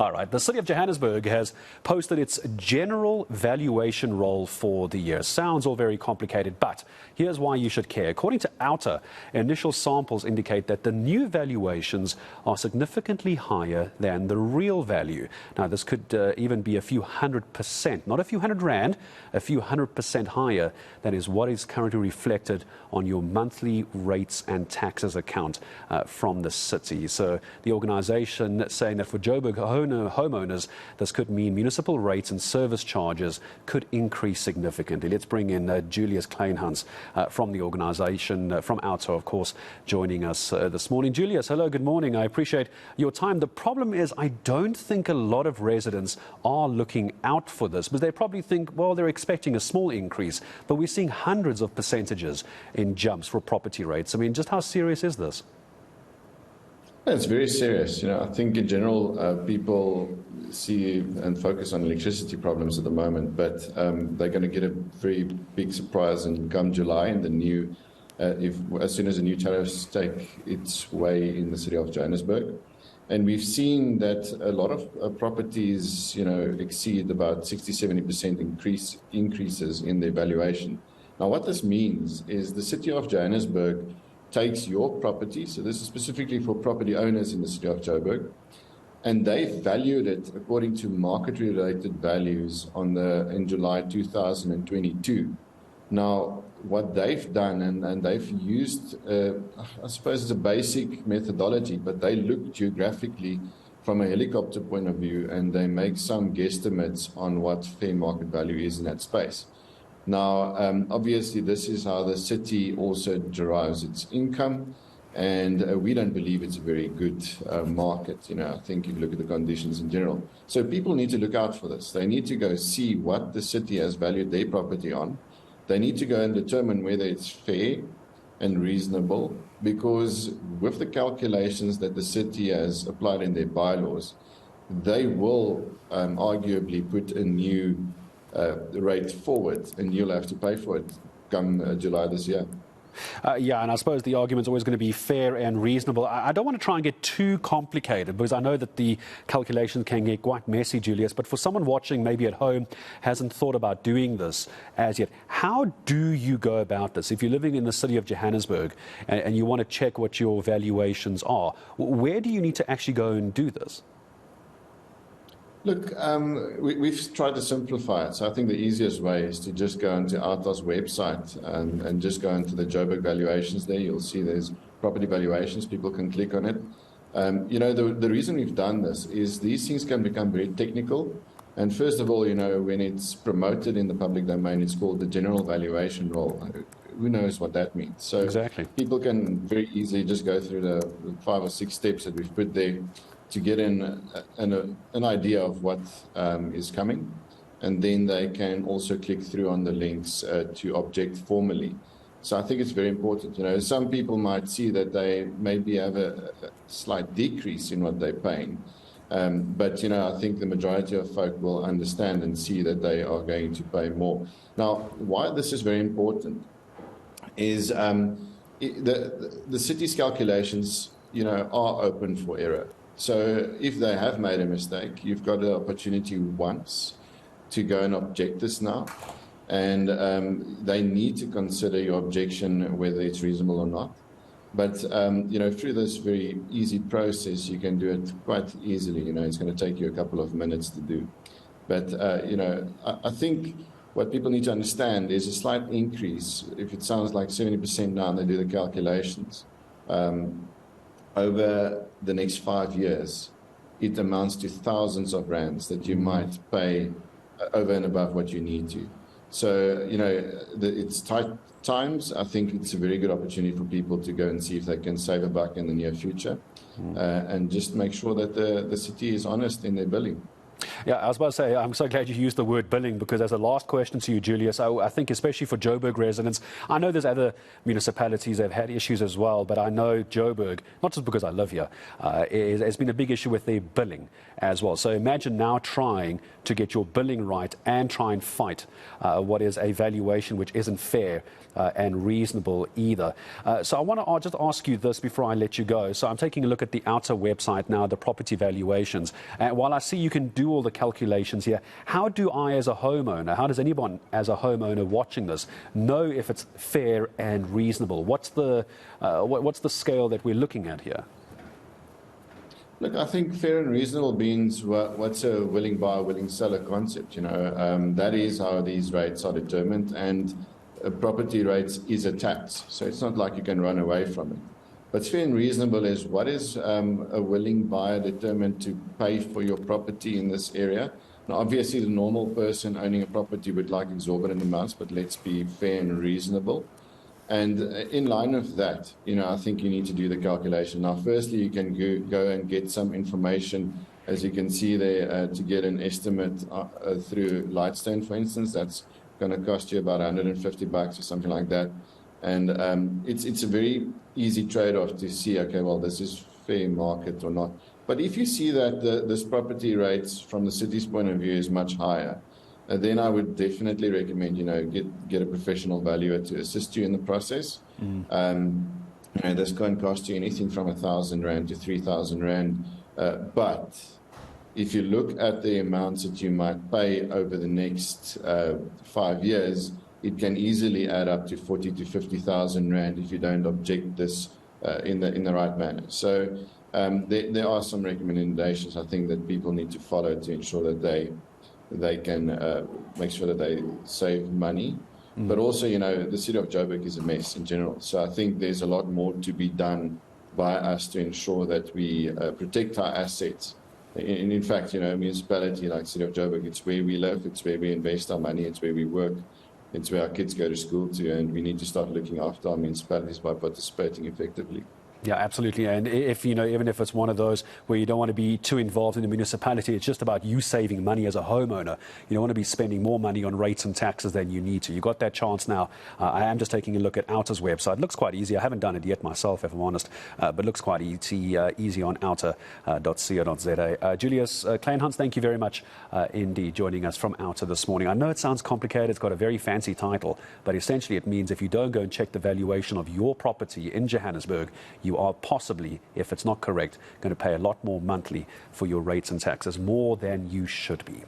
All right. The City of Johannesburg has posted its General Valuation Roll for the year. Sounds all very complicated, but here's why you should care. According to OUTA, initial samples indicate that the new valuations are significantly higher than the real value. Now, this could even be a few 100%, not a few R100, a few 100% higher than is what is currently reflected on your monthly rates and taxes account from the city. So the organisation saying that for Joburg homeowners, this could mean municipal rates and service charges could increase significantly. Let's bring in Julius Kleynhans from the organisation, from OUTA, of course, joining us this morning. Julius, hello, good morning. I appreciate your time. The problem is I don't think a lot of residents are looking out for this, because they probably think, well, they're expecting a small increase, but we're seeing hundreds of percentages in jumps for property rates. I mean, just how serious is this? It's very serious. I think in general, people see and focus on electricity problems at the moment, but they're going to get a very big surprise come July in the new, as soon as the new tariffs take its way in the City of Johannesburg. And we've seen that a lot of properties, exceed about 60–70% increases in their valuation. Now, what this means is the City of Johannesburg takes your property, so this is specifically for property owners in the City of Joburg, and they valued it according to market-related values in July 2022. Now, what they've done, and they've used, I suppose it's a basic methodology, but they look geographically from a helicopter point of view, and they make some guesstimates on what fair market value is in that space. Now, obviously, this is how the city also derives its income, and we don't believe it's a very good market. I think if you look at the conditions in general. So people need to look out for this. They need to go see what the city has valued their property on. They need to go and determine whether it's fair and reasonable, because with the calculations that the city has applied in their bylaws, they will arguably put a new rate forward, and you'll have to pay for it come July this year. Yeah, and I suppose the argument's always going to be fair and reasonable. I don't want to try and get too complicated, because I know that the calculations can get quite messy, Julius, but for someone watching maybe at home hasn't thought about doing this as yet, how do you go about this? If you're living in the City of Johannesburg and you want to check what your valuations are, where do you need to actually go and do this? Look, we've tried to simplify it. So I think the easiest way is to just go into OUTA'S website and just go into the Joburg valuations there. You'll see there's property valuations. People can click on it. The reason we've done this is these things can become very technical. And first of all, when it's promoted in the public domain, it's called the General Valuation Roll. Who knows what that means? So exactly. People can very easily just go through the 5 or 6 steps that we've put there to get an idea of what is coming, and then they can also click through on the links to object formally. So I think it's very important. Some people might see that they maybe have a slight decrease in what they're paying, but I think the majority of folk will understand and see that they are going to pay more. Now, why this is very important is the city's calculations, are open for error. So if they have made a mistake, you've got the opportunity once to go and object this now. And they need to consider your objection, whether it's reasonable or not. But, through this very easy process, you can do it quite easily. It's going to take you a couple of minutes to do. But, I think what people need to understand is a slight increase. If it sounds like 70% now, and they do the calculations, over the next 5 years, it amounts to thousands of rands that you might pay over and above what you need to. So, it's tight times. I think it's a very good opportunity for people to go and see if they can save a buck in the near future, and just make sure that the city is honest in their billing. Yeah, I was about to say, I'm so glad you used the word billing, because as a last question to you, Julius, I think especially for Joburg residents, I know there's other municipalities that have had issues as well, but I know Joburg, not just because I live here, has been a big issue with their billing as well. So imagine now trying to get your billing right and try and fight what is a valuation which isn't fair and reasonable either. So I want to just ask you this before I let you go. So I'm taking a look at the OUTA website now, the property valuations. And while I see you can do all the calculations here, how do I as a homeowner, how does anyone as a homeowner watching this know if it's fair and reasonable? What's the scale that we're looking at here? Look, I think fair and reasonable means what's a willing buyer, willing seller concept. That is how these rates are determined, and property rates is a tax, so it's not like you can run away from it. But fair and reasonable is what is a willing buyer determined to pay for your property in this area. Now, obviously, the normal person owning a property would like exorbitant amounts, but let's be fair and reasonable. And in line with that, I think you need to do the calculation. Now, firstly, you can go and get some information, as you can see there, to get an estimate through Lightstone, for instance. That's going to cost you about $150 or something like that. And it's a very easy trade-off to see, okay, well, this is fair market or not. But if you see that this property rates from the city's point of view is much higher, then I would definitely recommend, get a professional valuer to assist you in the process. This can cost you anything from 1,000 Rand to 3,000 Rand. But if you look at the amounts that you might pay over the next 5 years, it can easily add up to 40 to 50,000 Rand if you don't object this in the right manner. So there are some recommendations I think that people need to follow to ensure that they can make sure that they save money. But also, the city of Joburg is a mess in general. So I think there's a lot more to be done by us to ensure that we protect our assets. In fact, a municipality like City of Joburg, it's where we live, it's where we invest our money, it's where we work, it's where our kids go to school to, and we need to start looking after our municipalities by participating effectively. Yeah, absolutely. And if, even if it's one of those where you don't want to be too involved in the municipality, it's just about you saving money as a homeowner. You don't want to be spending more money on rates and taxes than you need to. You've got that chance now. I am just taking a look at OUTA'S website. It looks quite easy. I haven't done it yet myself, if I'm honest, but looks quite easy on outa.co.za. Julius Kleynhans, thank you very much indeed joining us from OUTA this morning. I know it sounds complicated. It's got a very fancy title, but essentially it means if you don't go and check the valuation of your property in Johannesburg, you are possibly, if it's not correct, going to pay a lot more monthly for your rates and taxes, more than you should be.